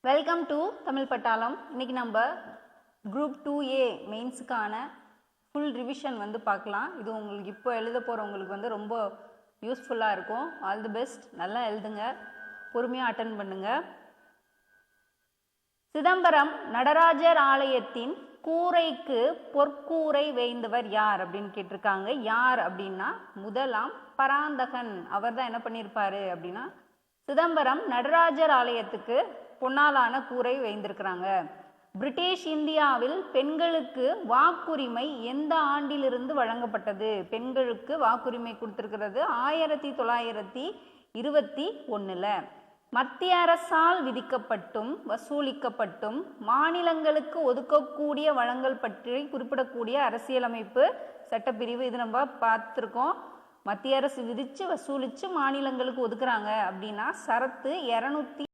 Welcome to Tamil பட்டாளம். இன்னைக்கு நம்ம குரூப் 2A மெயின்ஸுக்கான ஃபுல் ரிவிஷன் வந்து பார்க்கலாம். இது உங்களுக்கு இப்போ எழுத போகிறவங்களுக்கு வந்து ரொம்ப யூஸ்ஃபுல்லாக இருக்கும். All the best. நல்லா எழுதுங்க, பொறுமையாக அட்டன் பண்ணுங்க. சிதம்பரம் நடராஜர் ஆலயத்தின் கூரைக்கு பொற்கூரை வேய்ந்தவர் யார் அப்படின்னு கேட்டிருக்காங்க. யார் அப்படின்னா முதலாம் பராந்தகன். அவர் தான் என்ன பண்ணியிருப்பாரு அப்படின்னா சிதம்பரம் நடராஜர் ஆலயத்துக்கு பொன்னாலான கூரை வைந்திருக்கிறாங்க. பிரிட்டிஷ் இந்தியாவில் பெண்களுக்கு வாக்குரிமை எந்த ஆண்டிலிருந்து வழங்கப்பட்டது? பெண்களுக்கு வாக்குரிமை கொடுத்திருக்கிறது 1921. மத்திய அரசால் விதிக்கப்பட்டும் வசூலிக்கப்பட்டும் மாநிலங்களுக்கு ஒதுக்கக்கூடிய வளங்கள் பற்றி குறிப்பிடக்கூடிய அரசியலமைப்பு சட்டப்பிரிவு. இது நம்ம பார்த்துருக்கோம். மத்திய அரசு விதிச்சு வசூலிச்சு மாநிலங்களுக்கு ஒதுக்குறாங்க அப்படின்னா சரத்து 200.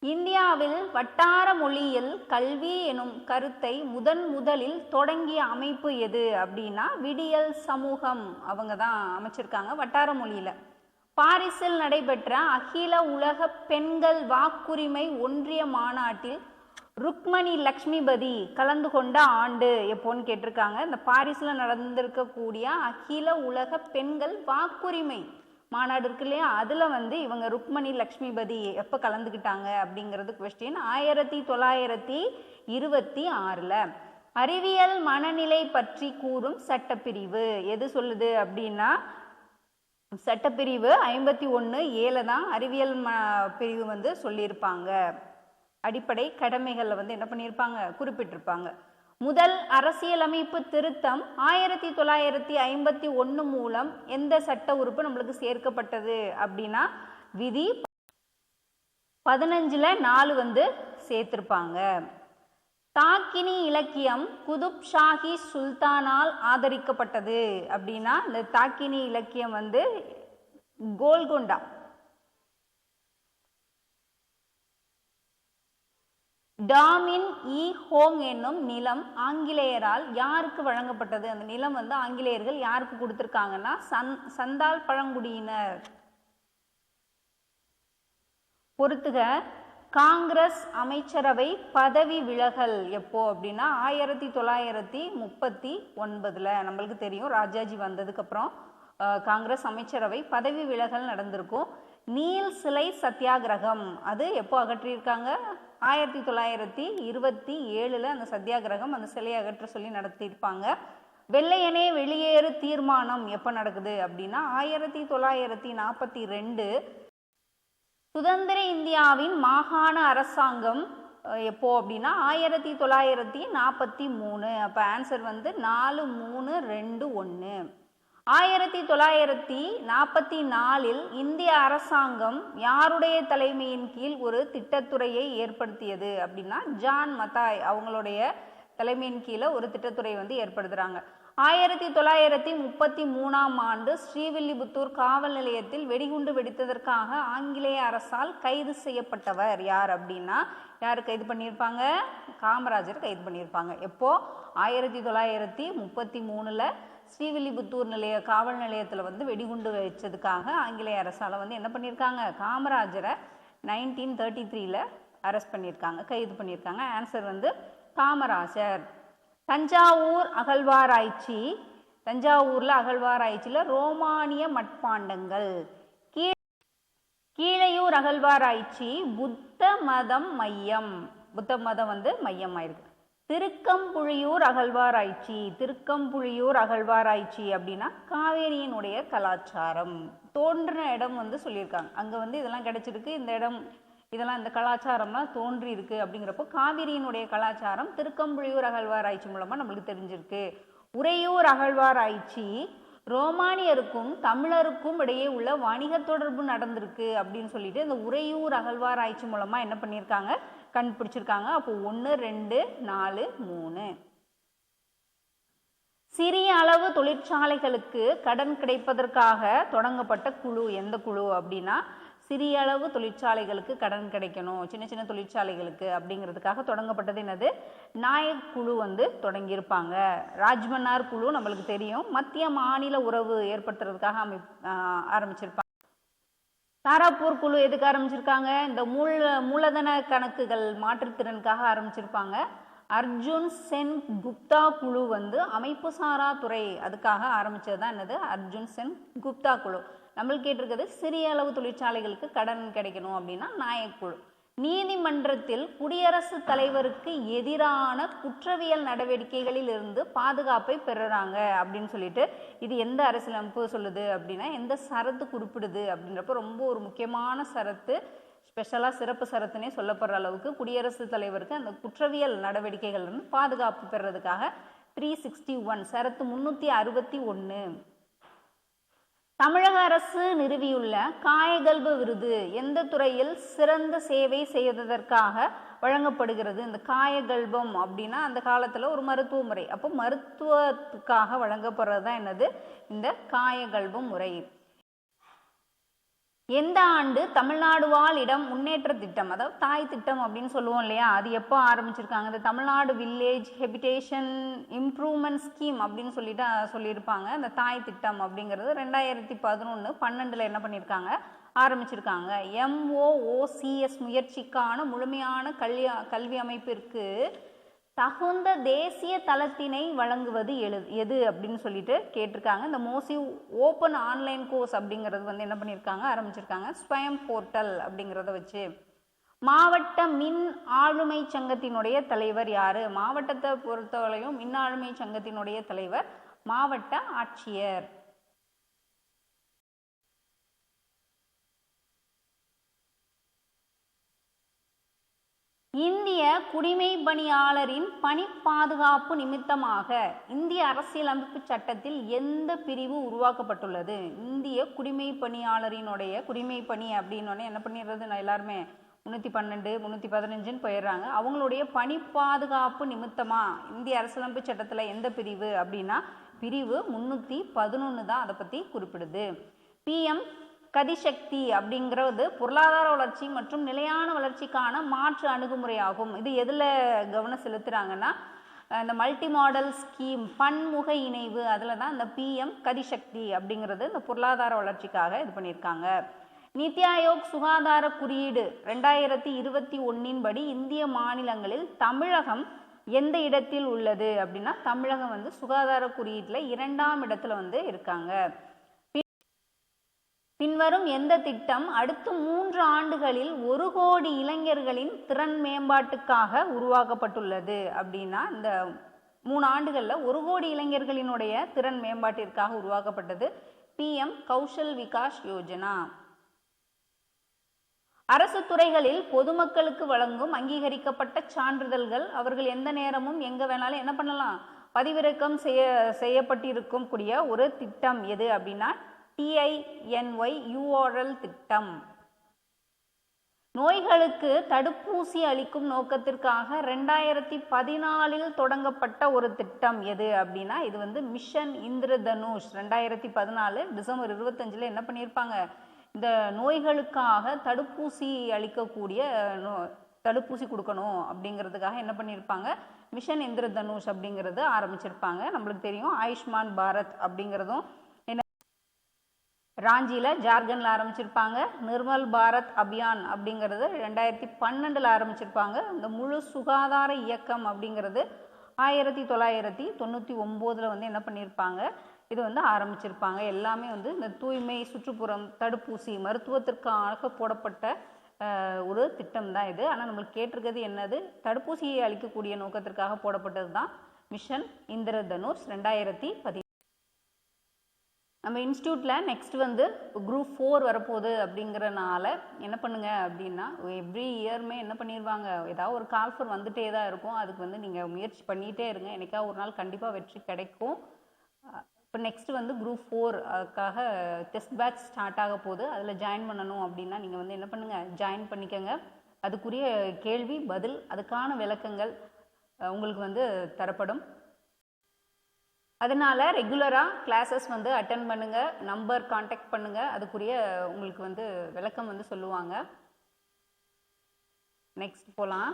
இந்தியாவில் வட்டார மொழியில் கல்வி எனும் கருத்தை முதலில் தொடங்கிய அமைப்பு எது அப்படின்னா விடியல் சமூகம். அவங்க தான் அமைச்சிருக்காங்க வட்டார மொழியில. பாரிஸில் நடைபெற்ற அகில உலக பெண்கள் வாக்குரிமை ஒன்றிய மாநாட்டில் ருக்மணி லக்ஷ்மிபதி கலந்து கொண்ட ஆண்டு எப்போன்னு கேட்டிருக்காங்க. இந்த பாரிஸில் நடந்திருக்கக்கூடிய அகில உலக பெண்கள் வாக்குரிமை மாநாடு இருக்கு இல்லையா, அதில் வந்து இவங்க ருக்மணி லக்ஷ்மிபதி எப்போ கலந்துக்கிட்டாங்க அப்படிங்கிறது கொஸ்டின். 1926. அறிவியல் மனநிலை பற்றி கூறும் சட்டப்பிரிவு எது சொல்லுது அப்படின்னா சட்டப்பிரிவு 51(a) தான் அறிவியல் பிரிவு வந்து சொல்லியிருப்பாங்க. அடிப்படை கடமைகளில் வந்து என்ன பண்ணியிருப்பாங்க, குறிப்பிட்டிருப்பாங்க. முதல் அரசியலமைப்பு திருத்தம் 1951 மூலம் எந்த சட்ட உறுப்பு நம்மளுக்கு சேர்க்கப்பட்டது அப்படின்னா விதி 15(4) வந்து சேர்த்திருப்பாங்க. தாக்கினி இலக்கியம் குதுப் ஷாஹி சுல்தானால் ஆதரிக்கப்பட்டது அப்படின்னா இந்த தாக்கினி இலக்கியம் வந்து கோல்கொண்டா டாமின் இ ஹோங் என்னும் நிலம் ஆங்கிலேயரால் யாருக்கு வழங்கப்பட்டது? அந்த நிலம் வந்து ஆங்கிலேயர்கள் யாருக்கு கொடுத்திருக்காங்கன்னா சந்தால் பழங்குடியினர். பொறுத்துக. காங்கிரஸ் அமைச்சரவை பதவி விலகல் எப்போ அப்படின்னா 1939. நம்மளுக்கு தெரியும் ராஜாஜி வந்ததுக்கு அப்புறம் காங்கிரஸ் அமைச்சரவை பதவி விலகல் நடந்திருக்கும். நீல் சிலை சத்தியாகிரகம் அது எப்போ அகற்றியிருக்காங்க? 1927 அந்த சத்தியாகிரகம், அந்த சிலையை அகற்ற சொல்லி நடத்தியிருப்பாங்க. வெள்ளையனே வெளியேறு தீர்மானம் எப்போ நடக்குது அப்படின்னா 1942. சுதந்திர இந்தியாவின் மாகாண அரசாங்கம் எப்போ அப்படின்னா 1943. அப்போ ஆன்சர் வந்து 4-3-2-1. 1944 இந்திய அரசாங்கம் யாருடைய தலைமையின் கீழ் ஒரு திட்டத்துறையை ஏற்படுத்தியது அப்படின்னா ஜான் மத்தாய் அவங்களுடைய தலைமையின் கீழே ஒரு திட்டத்துறை வந்து ஏற்படுத்துறாங்க. 1933 ஸ்ரீவில்லிபுத்தூர் காவல் நிலையத்தில் வெடிகுண்டு வெடித்ததற்காக ஆங்கிலேய அரசால் கைது செய்யப்பட்டவர் யார் அப்படின்னா யார் கைது பண்ணியிருப்பாங்க? காமராஜர் கைது பண்ணியிருப்பாங்க. எப்போ? 1933 ஸ்ரீவில்லிபுத்தூர் காவல் நிலையத்தில் வந்து வெடிகுண்டு வச்சதுக்காக ஆங்கிலேய அரசால் வந்து என்ன பண்ணியிருக்காங்க? காமராஜரை 1933 அரெஸ்ட் பண்ணியிருக்காங்க, கைது பண்ணியிருக்காங்க. ஆன்சர் வந்து காமராஜர். தஞ்சாவூர் அகழ்வாராய்ச்சி. தஞ்சாவூர்ல அகழ்வாராய்ச்சியில் ரோமானிய மட்பாண்டங்கள். கீழையூர் அகழ்வாராய்ச்சி புத்த மதம் மையம். புத்த மதம் வந்து மையமாயிருக்கு. திருக்கம்புழியூர் அகழ்வாராய்ச்சி. திருக்கம்புழியூர் அகழ்வாராய்ச்சி அப்படின்னா காவேரியினுடைய கலாச்சாரம் தோன்றின இடம் வந்து சொல்லியிருக்காங்க. அங்கே வந்து இதெல்லாம் கிடைச்சிருக்கு, இந்த இடம் இதெல்லாம் இந்த கலாச்சாரம்லாம் தோன்றி இருக்கு அப்படிங்கிறப்போ காவிரியினுடைய கலாச்சாரம் திருக்கம்புழியூர் அகழ்வாராய்ச்சி மூலமாக நம்மளுக்கு தெரிஞ்சிருக்கு. உறையூர் அகழ்வாராய்ச்சி ரோமானியருக்கும் தமிழருக்கும் இடையே உள்ள வணிக தொடர்பு நடந்திருக்கு அப்படின்னு சொல்லிட்டு இந்த உறையூர் அகழ்வாராய்ச்சி மூலமாக என்ன பண்ணியிருக்காங்க, கண்டுபிடிச்சிருக்காங்க. அப்போ 1, 2, 4, 3. சிறிய அளவு தொழிற்சாலைகளுக்கு கடன் கிடைப்பதற்காக தொடங்கப்பட்ட குழு எந்த குழு அப்படின்னா சிறிய அளவு தொழிற்சாலைகளுக்கு கடன் கிடைக்கணும், சின்ன சின்ன தொழிற்சாலைகளுக்கு அப்படிங்கிறதுக்காக தொடங்கப்பட்டது என்னது? நாயக் குழு வந்து தொடங்கியிருப்பாங்க. ராஜ்மன்னார் குழு நம்மளுக்கு தெரியும், மத்திய மாநில உறவு ஏற்படுத்துறதுக்காக ஆரம்பிச்சிருப்பாங்க. தாராப்பூர் குழு எதுக்கு ஆரம்பிச்சிருக்காங்க? இந்த மூலதன கணக்குகள் மாற்றுத்திறனுக்காக ஆரம்பிச்சிருப்பாங்க. அர்ஜுன் சென் குப்தா குழு வந்து அமைப்பு சாரா துறை அதுக்காக ஆரம்பிச்சது தான் என்னது? அர்ஜுன் சென் குப்தா குழு. நம்மளுக்கு கேட்டிருக்கிறது சிறிய அளவு தொழிற்சாலைகளுக்கு கடன் கிடைக்கணும் அப்படின்னா நாயக் குழு. நீதிமன்றத்தில் குடியரசுத் தலைவருக்கு எதிரான குற்றவியல் நடவடிக்கைகளில் இருந்து பாதுகாப்பை பெறுறாங்க அப்படின்னு சொல்லிட்டு, இது எந்த அரசியலமைப்பு சொல்லுது அப்படின்னா எந்த சரத்து குறிப்பிடுது அப்படின்றப்ப ரொம்ப ஒரு முக்கியமான சரத்து, ஸ்பெஷலாக சிறப்பு சரத்துனே சொல்லப்படுற அளவுக்கு குடியரசுத் தலைவருக்கு அந்த குற்றவியல் நடவடிக்கைகள் இருந்து பாதுகாப்பு பெறதுக்காக 361 சரத்து 361. தமிழக அரசு நிறுவியுள்ள காயகல்ப விருது எந்த துறையில் சிறந்த சேவை செய்ததற்காக வழங்கப்படுகிறது? இந்த காயகல்பம் அப்படின்னா அந்த காலத்தில் ஒரு மருத்துவ முறை, அப்போ மருத்துவத்துக்காக வழங்கப்படுறது தான் என்னது? இந்த காயகல்பம் முறை. எந்த ஆண்டு தமிழ்நாடு வாழ் இடம் முன்னேற்ற திட்டம், அதாவது தாய் திட்டம் அப்படின்னு சொல்லுவோம் இல்லையா, அது எப்போ ஆரம்பிச்சிருக்காங்க? இந்த தமிழ்நாடு வில்லேஜ் ஹெபிடேஷன் இம்ப்ரூவ்மெண்ட் ஸ்கீம் அப்படின்னு சொல்லியிருப்பாங்க. அந்த தாய் திட்டம் அப்படிங்கிறது 2011 12 என்ன பண்ணியிருக்காங்க? ஆரம்பிச்சிருக்காங்க. MOOCS முயற்சிக்கான முழுமையான கல்வி அமைப்பிற்கு தகுந்த தேசிய தளத்தினை வழங்குவது எது அப்படின்னு சொல்லிட்டு கேட்டிருக்காங்க. இந்த மோசி ஓப்பன் ஆன்லைன் கோர்ஸ் அப்படிங்கிறது வந்து என்ன பண்ணியிருக்காங்க? ஆரம்பிச்சிருக்காங்க. ஸ்வயம் போர்ட்டல் அப்படிங்கிறத வச்சு. மாவட்ட மின் ஆளுமை சங்கத்தினுடைய தலைவர் யாரு? மாவட்டத்தை பொறுத்தவரையும் மின் ஆளுமை சங்கத்தினுடைய தலைவர் மாவட்ட ஆட்சியர். இந்திய குடிமை பணியாளரின் பணி பாதுகாப்பு நிமித்தமாக இந்திய அரசியலமைப்பு சட்டத்தில் எந்த பிரிவு உருவாக்கப்பட்டுள்ளது? இந்திய குடிமை பணியாளரினுடைய குடிமை பணி அப்படின்னு என்ன பண்ணிடுறது? எல்லாருமே 312 315 போயிடுறாங்க. அவங்களுடைய பணி பாதுகாப்பு நிமித்தமா இந்திய அரசியலமைப்பு சட்டத்தில் எந்த பிரிவு அப்படின்னா பிரிவு 311 தான் அதை பற்றி குறிப்பிடுது. PM கதிசக்தி அப்படிங்கிறது பொருளாதார வளர்ச்சி மற்றும் நிலையான வளர்ச்சிக்கான மாற்று அணுகுமுறையாகும். இது எதில் கவனம் செலுத்துகிறாங்கன்னா இந்த மல்டி மாடல் ஸ்கீம் பன்முக இணைவு, அதில் தான் இந்த PM கதிசக்தி அப்படிங்கிறது இந்த பொருளாதார வளர்ச்சிக்காக இது பண்ணியிருக்காங்க. நித்தி ஆயோக் சுகாதார குறியீடு 2021 படி இந்திய மாநிலங்களில் தமிழகம் எந்த இடத்தில் உள்ளது அப்படின்னா தமிழகம் வந்து சுகாதார குறியீட்டில் 2ஆம் இடத்துல வந்து இருக்காங்க. பின்வரும் எந்த திட்டம் அடுத்த 3 ஆண்டுகளில் 1 கோடி இளைஞர்களின் திறன் மேம்பாட்டுக்காக உருவாக்கப்பட்டுள்ளது அப்படின்னா இந்த 3 ஆண்டுகளில் 1 கோடி இளைஞர்களினுடைய திறன் மேம்பாட்டிற்காக உருவாக்கப்பட்டது PM கௌஷல் விகாஸ் யோஜனா. அரசு துறைகளில் பொதுமக்களுக்கு வழங்கும் அங்கீகரிக்கப்பட்ட சான்றிதழ்கள் அவர்கள் எந்த நேரமும் எங்க வேணாலும் என்ன பண்ணலாம்? பதிவிறக்கம் செய்யப்பட்டிருக்கும் கூடிய ஒரு திட்டம் எது அப்படின்னா TINY URL திட்டம். நோய்களுக்கு தடுப்பூசி அளிக்கும் நோக்கத்திற்காக 2014 தொடங்கப்பட்ட ஒரு திட்டம் எது அப்படின்னா இது வந்து மிஷன் இந்திரதனுஷ். 2014 டிசம்பர் 25 என்ன பண்ணியிருப்பாங்க? இந்த நோய்களுக்காக தடுப்பூசி அளிக்கக்கூடிய தடுப்பூசி கொடுக்கணும் அப்படிங்கிறதுக்காக என்ன பண்ணியிருப்பாங்க? மிஷன் இந்திரதனுஷ் அப்படிங்கிறது ஆரம்பிச்சிருப்பாங்க. நம்மளுக்கு தெரியும் ஆயுஷ்மான் பாரத் அப்படிங்கிறதும் ராஞ்சியில் ஜார்க்கண்டில் ஆரம்பிச்சிருப்பாங்க. நிர்மல் பாரத் அபியான் அப்படிங்கிறது 2012 ஆரம்பிச்சிருப்பாங்க. இந்த முழு சுகாதார இயக்கம் அப்படிங்கிறது 1999 வந்து என்ன பண்ணியிருப்பாங்க? இது வந்து ஆரம்பிச்சிருப்பாங்க. எல்லாமே வந்து இந்த தூய்மை, சுற்றுப்புறம், தடுப்பூசி, மருத்துவத்திற்காக போடப்பட்ட ஒரு திட்டம் தான் இது. ஆனால் நம்மளுக்கு கேட்டிருக்கிறது என்னது? தடுப்பூசியை அளிக்கக்கூடிய நோக்கத்திற்காக போடப்பட்டது தான் மிஷன் இந்திரதனுஷ் 2010. நம்ம இன்ஸ்டியூட்டில் நெக்ஸ்ட் வந்து குரூப் 4 வரப்போகுது அப்படிங்கிறனால என்ன பண்ணுங்க அப்படின்னா எவ்ரி இயருமே என்ன பண்ணிடுவாங்க? ஏதாவது ஒரு கால்ஃபர் வந்துட்டே தான் இருக்கும். அதுக்கு வந்து நீங்கள் முயற்சி பண்ணிகிட்டே இருங்க. என்னைக்கா ஒரு நாள் கண்டிப்பாக வெற்றி கிடைக்கும். இப்போ நெக்ஸ்ட் வந்து குரூப் 4க்காக டெஸ்ட் பேட்ச் ஸ்டார்ட் ஆக போகுது. அதில் ஜாயின் பண்ணணும் அப்படின்னா நீங்கள் வந்து என்ன பண்ணுங்கள்? ஜாயின் பண்ணிக்கோங்க. அதுக்குரிய கேள்வி பதில் அதுக்கான விளக்கங்கள் உங்களுக்கு வந்து தரப்படும். அதனால் ரெகுலராக கிளாஸஸ் வந்து அட்டன் பண்ணுங்கள். நம்பர் கான்டாக்ட் பண்ணுங்கள். அதுக்குரிய உங்களுக்கு வந்து விளக்கம் வந்து சொல்லுவாங்க. நெக்ஸ்ட் போகலாம்.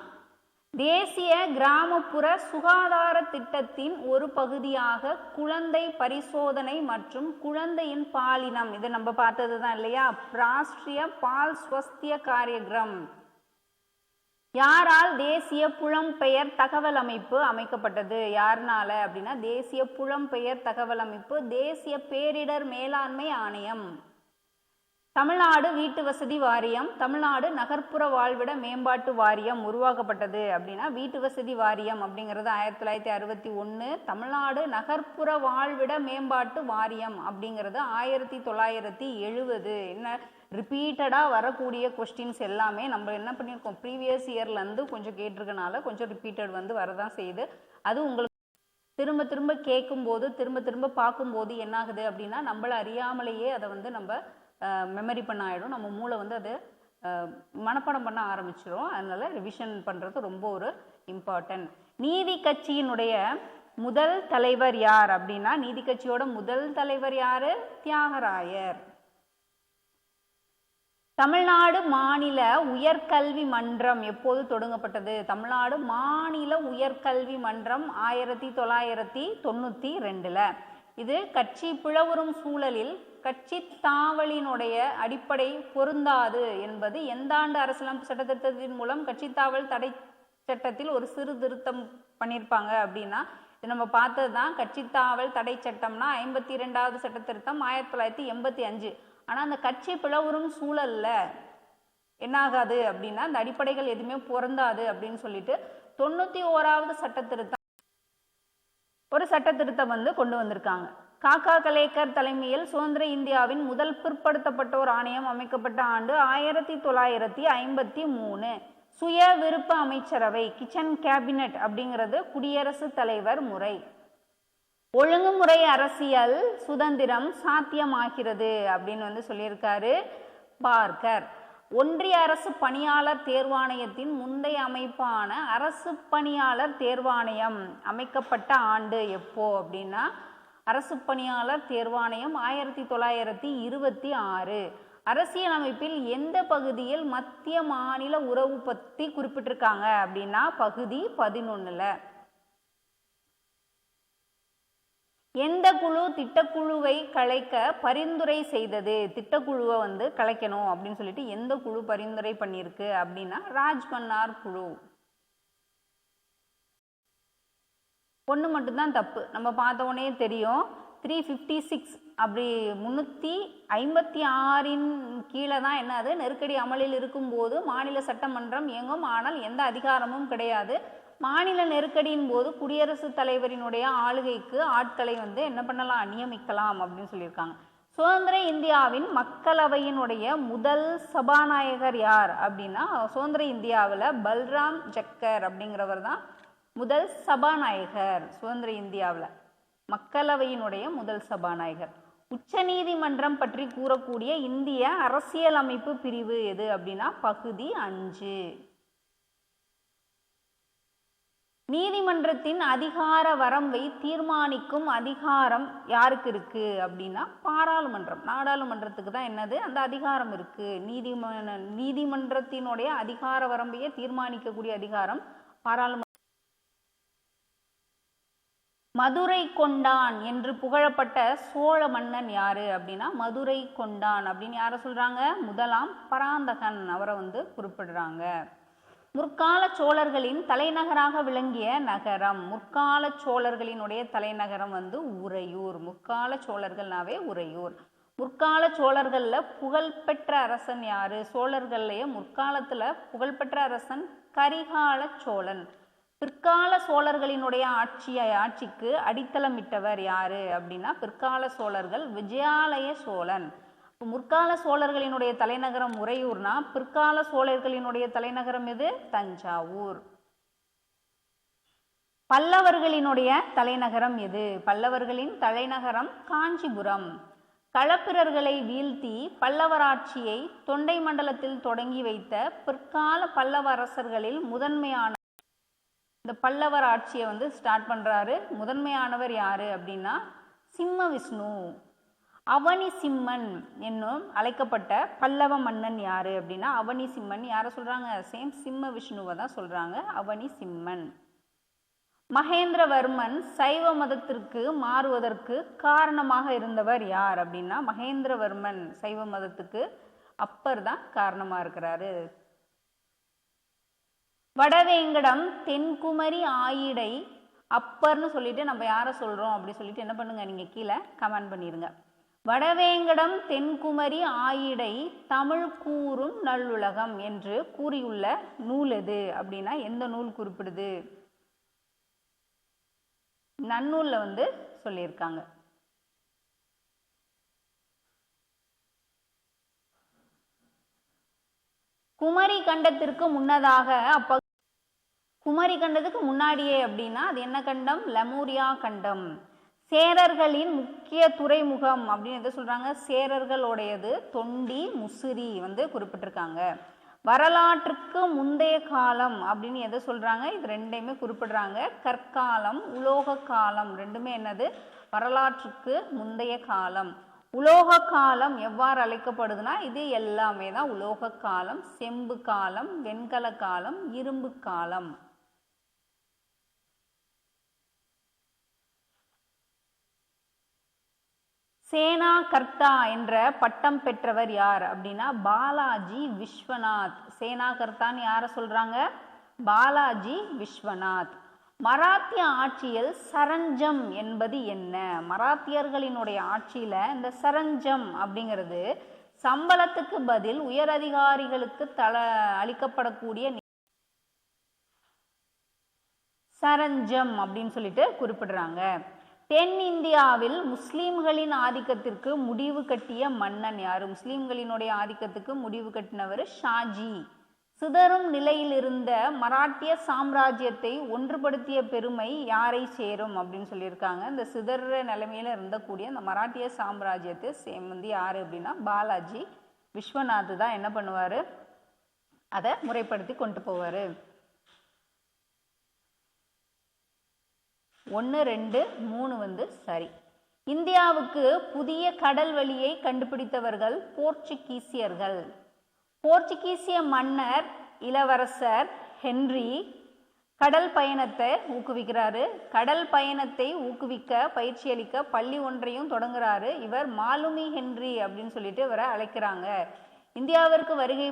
தேசிய கிராமப்புற சுகாதார திட்டத்தின் ஒரு பகுதியாக குழந்தை பரிசோதனை மற்றும் குழந்தையின் பாலினம், இது நம்ம பார்த்தது தான் இல்லையா, ராஷ்டிரிய பால் ஸ்வஸ்திய காரியக்ரம் யாரால் தேசிய புலம்பெயர் தகவல் அமைப்பு அமைக்கப்பட்டது? யாருனால அப்படின்னா தேசிய புலம்பெயர் தகவல் அமைப்பு, தேசிய பேரிடர் மேலாண்மை ஆணையம். தமிழ்நாடு வீட்டு வசதி வாரியம், தமிழ்நாடு நகர்ப்புற வாழ்விட மேம்பாட்டு வாரியம் உருவாக்கப்பட்டது அப்படின்னா வீட்டு வசதி வாரியம் அப்படிங்கிறது 1961, தமிழ்நாடு நகர்ப்புற வாழ்விட மேம்பாட்டு வாரியம் அப்படிங்கிறது 1970. என்ன ரிப்பீட்டடாக வரக்கூடிய கொஸ்டின்ஸ் எல்லாமே நம்ம என்ன பண்ணியிருக்கோம், ப்ரீவியஸ் இயர்லேருந்து கொஞ்சம் கேட்டிருக்கனால கொஞ்சம் ரிப்பீட்டட் வந்து வரதான் செய்யுது. அது உங்களுக்கு திரும்ப திரும்ப கேட்கும்போது திரும்ப திரும்ப பார்க்கும்போது என்னாகுது அப்படின்னா நம்மளை அறியாமலேயே அதை வந்து நம்ம மெமரி பண்ண ஆகிடும், நம்ம மூளை வந்து அதை மனப்பாடம் பண்ண ஆரம்பிச்சிடும். அதனால ரிவிஷன் பண்ணுறது ரொம்ப ஒரு இம்பார்ட்டன்ட். நீதி கட்சியினுடைய முதல் தலைவர் யார் அப்படின்னா நீதி கட்சியோட முதல் தலைவர் யாரு? தியாகராயர். தமிழ்நாடு மாநில உயர்கல்வி மன்றம் எப்போது தொடங்கப்பட்டது? தமிழ்நாடு மாநில உயர்கல்வி மன்றம் 1992. இது கட்சி பிளவுறும் சூழலில் கட்சி தாவலினுடைய அடிப்படை பொருந்தாது என்பது எந்த ஆண்டு அரசியலமைப்பு சட்ட திருத்தத்தின் மூலம் கட்சி தாவல் தடை சட்டத்தில் ஒரு சிறு திருத்தம் பண்ணியிருப்பாங்க அப்படின்னா இது நம்ம பார்த்தது தான். கட்சி தாவல் தடை சட்டம்னா 52வது சட்ட திருத்தம் 1985. ஆனால் அந்த கட்சி பிளவுறும் சூழல்ல என்னாகாது அப்படின்னா அந்த அடிப்படைகள் எதுவுமே பொருந்தாது அப்படின்னு சொல்லிட்டு 91வது சட்ட திருத்தம் ஒரு சட்ட திருத்தம் வந்து கொண்டு வந்திருக்காங்க. காக்கா கலேக்கர் தலைமையில் சுதந்திர இந்தியாவின் முதல் பிற்படுத்தப்பட்டோர் ஆணையம் அமைக்கப்பட்ட ஆண்டு 1953. சுய விருப்ப அமைச்சரவை, கிச்சன் கேபினட் அப்படிங்கிறது குடியரசுத் தலைவர் முறை. ஒழுங்குமுறை அரசியல் சுதந்திரம் சாத்தியமாகிறது அப்படின்னு வந்து சொல்லியிருக்காரு பார்க்கர். ஒன்றிய அரசு பணியாளர் தேர்வாணையத்தின் முந்தைய அமைப்பான அரசு பணியாளர் தேர்வாணையம் அமைக்கப்பட்ட ஆண்டு எப்போ அப்படின்னா அரசு பணியாளர் தேர்வாணையம் 1926. அரசியலமைப்பில் எந்த பகுதியில் மத்திய மாநில உறவு பற்றி குறிப்பிட்டிருக்காங்க அப்படின்னா பகுதி 11. எந்த குழு திட்டக்குழுவை கலைக்க பரிந்துரை செய்தது? திட்டக்குழுவை வந்து கலைக்கணும் அப்படின்னு சொல்லிட்டு எந்த குழு பரிந்துரை பண்ணியிருக்கு அப்படின்னா ராஜ்மன்னார் குழு. ஒன்று மட்டும்தான் தப்பு, நம்ம பார்த்த உடனே தெரியும். 356 அப்படி 356 கீழே தான் என்னது நெருக்கடி அமலில் இருக்கும்போது மாநில சட்டமன்றம் இயங்கும், ஆனால் எந்த அதிகாரமும் கிடையாது. மாநில நெருக்கடியின் போது குடியரசுத் தலைவரினுடைய ஆளுகைக்கு ஆட்களை வந்து என்ன பண்ணலாம், நியமிக்கலாம் அப்படின்னு சொல்லியிருக்காங்க. சுதந்திர இந்தியாவின் மக்களவையினுடைய முதல் சபாநாயகர் யார் அப்படின்னா சுதந்திர இந்தியாவில் பல்ராம் ஜக்கர் அப்படிங்கிறவர் தான் முதல் சபாநாயகர். சுதந்திர இந்தியாவில் மக்களவையினுடைய முதல் சபாநாயகர். உச்ச நீதிமன்றம் பற்றி கூறக்கூடிய இந்திய அரசியலமைப்பு பிரிவு எது அப்படின்னா பகுதி 5. நீதிமன்றத்தின் அதிகார வரம்பை தீர்மானிக்கும் அதிகாரம் யாருக்கு இருக்கு அப்படின்னா பாராளுமன்றம். நாடாளுமன்றத்துக்கு தான் என்னது அந்த அதிகாரம் இருக்கு. நீதிமன்றத்தினுடைய அதிகார வரம்பையே தீர்மானிக்கக்கூடிய அதிகாரம் பாராளுமன்றம். மதுரை கொண்டான் என்று புகழப்பட்ட சோழ மன்னன் யாரு அப்படின்னா மதுரை கொண்டான் அப்படின்னு யாரை சொல்றாங்க? முதலாம் பராந்தகன் அவரை வந்து குறிப்பிடுறாங்க. முற்கால சோழர்களின் தலைநகராக விளங்கிய நகரம். முற்கால சோழர்களினுடைய தலைநகரம் வந்து உறையூர். முற்கால சோழர்கள்னாவே உறையூர். முற்கால சோழர்கள்ல புகழ்பெற்ற அரசன் யாரு? சோழர்கள்லயே முற்காலத்துல புகழ்பெற்ற அரசன் கரிகால சோழன். பிற்கால சோழர்களினுடைய ஆட்சிக்கு அடித்தளமிட்டவர் யாரு அப்படின்னா பிற்கால சோழர்கள் விஜயாலய சோழன். முற்கால சோழர்களினுடைய தலைநகரம் உறையூர்னா பிற்கால சோழர்களினுடைய தலைநகரம் எது? தஞ்சாவூர். பல்லவர்களினுடைய தலைநகரம் எது? பல்லவர்களின் தலைநகரம் காஞ்சிபுரம். களப்பிரர்களை வீழ்த்தி பல்லவராட்சியை தொண்டை மண்டலத்தில் தொடங்கி வைத்த பிற்கால பல்லவ அரசர்களில் முதன்மையான இந்த பல்லவர் ஆட்சியை வந்து ஸ்டார்ட் பண்றாரு. முதன்மையானவர் யாரு அப்படின்னா சிம்ம விஷ்ணு. அவனி சிம்மன் என்னும் அழைக்கப்பட்ட பல்லவ மன்னன் யாரு அப்படின்னா அவனி சிம்மன் யாரை சொல்றாங்க? சேம் சிம்ம விஷ்ணுவை தான் சொல்றாங்க அவனி சிம்மன். மகேந்திரவர்மன் சைவ மதத்திற்கு மாறுவதற்கு காரணமாக இருந்தவர் யார் அப்படின்னா மகேந்திரவர்மன் சைவ மதத்துக்கு அப்பர் தான் காரணமா இருக்கிறாரு. வடவேங்கடம் தென்குமரி ஆயிடை அப்பர்னு சொல்லிட்டு நம்ம யாரை சொல்றோம் அப்படி சொல்லிட்டு என்ன பண்ணுங்க, நீங்க கீழே கமெண்ட் பண்ணிருங்க. வடவேங்கடம் தென்குமரி ஆயிடை தமிழ் கூறும் நல்லுலகம் என்று கூறியுள்ள நூல் எது அப்படின்னா எந்த நூல் குறிப்பிடுது? நன்னூல்ல சொல்லியிருக்காங்க. குமரி கண்டத்திற்கு முன்னதாக குமரி கண்டத்துக்கு முன்னாடியே அப்படின்னா அது என்ன கண்டம்? லெமூரியா கண்டம். சேரர்களின் முக்கிய துறைமுகம் அப்படின்னு எதை சொல்றாங்க? சேரர்களுடையது தொண்டி முசிறி குறிப்பிட்டிருக்காங்க. வரலாற்றுக்கு முந்தைய காலம் அப்படின்னு எதை சொல்றாங்க? இது ரெண்டையுமே குறிப்பிடுறாங்க. கற்காலம் உலோக காலம் ரெண்டுமே என்னது? வரலாற்றுக்கு முந்தைய காலம். உலோக காலம் எவ்வாறு அழைக்கப்படுதுன்னா இது எல்லாமே தான் உலோக காலம். செம்பு காலம், வெண்கல காலம், இரும்பு காலம். சேனா கர்த்தா என்ற பட்டம் பெற்றவர் யார் அப்படின்னா பாலாஜி விஸ்வநாத். சேனா கர்த்தான்னு யாரை சொல்றாங்க? பாலாஜி விஸ்வநாத். மராத்திய ஆட்சியில் சரஞ்சம் என்பது என்ன? மராத்தியர்களினுடைய ஆட்சியில இந்த சரஞ்சம் அப்படிங்கிறது சம்பளத்துக்கு பதில் உயர் அதிகாரிகளுக்கு அளிக்கப்படக்கூடிய சரஞ்சம் அப்படின்னு சொல்லிட்டு குறிப்பிடுறாங்க. தென்னிந்தியாவில் முஸ்லிம்களின் ஆதிக்கத்திற்கு முடிவு கட்டிய மன்னன் யாரு? முஸ்லிம்களினுடைய ஆதிக்கத்துக்கு முடிவு கட்டினவர் ஷாஜி. சிதறும் நிலையில் இருந்த மராட்டிய சாம்ராஜ்யத்தை ஒன்றுபடுத்திய பெருமை யாரை சேரும் அப்படின்னு சொல்லியிருக்காங்க. இந்த சிதற நிலைமையில இருந்தக்கூடிய இந்த மராட்டிய சாம்ராஜ்யத்தை யாரு அப்படின்னா பாலாஜி விஸ்வநாத் தான் என்ன பண்ணுவாரு? அதை முறைப்படுத்தி கொண்டு போவாரு. 1, 2, 3 சரி. இந்தியாவுக்கு புதிய கடல் வழியை கண்டுபிடித்தவர்கள் போர்ச்சுகீசியர்கள். போர்ச்சுகீசிய மன்னர் இளவரசர் ஹென்றி கடல் பயணத்தை ஊக்குவிக்கிறாரு. கடல் பயணத்தை ஊக்குவிக்க பயிற்சி அளிக்க பள்ளி ஒன்றையும் தொடங்குறாரு. இவர் மாலுமி ஹென்றி அப்படின்னு சொல்லிட்டு இவரை அழைக்கிறாங்க. இந்தியாவிற்கு வருகை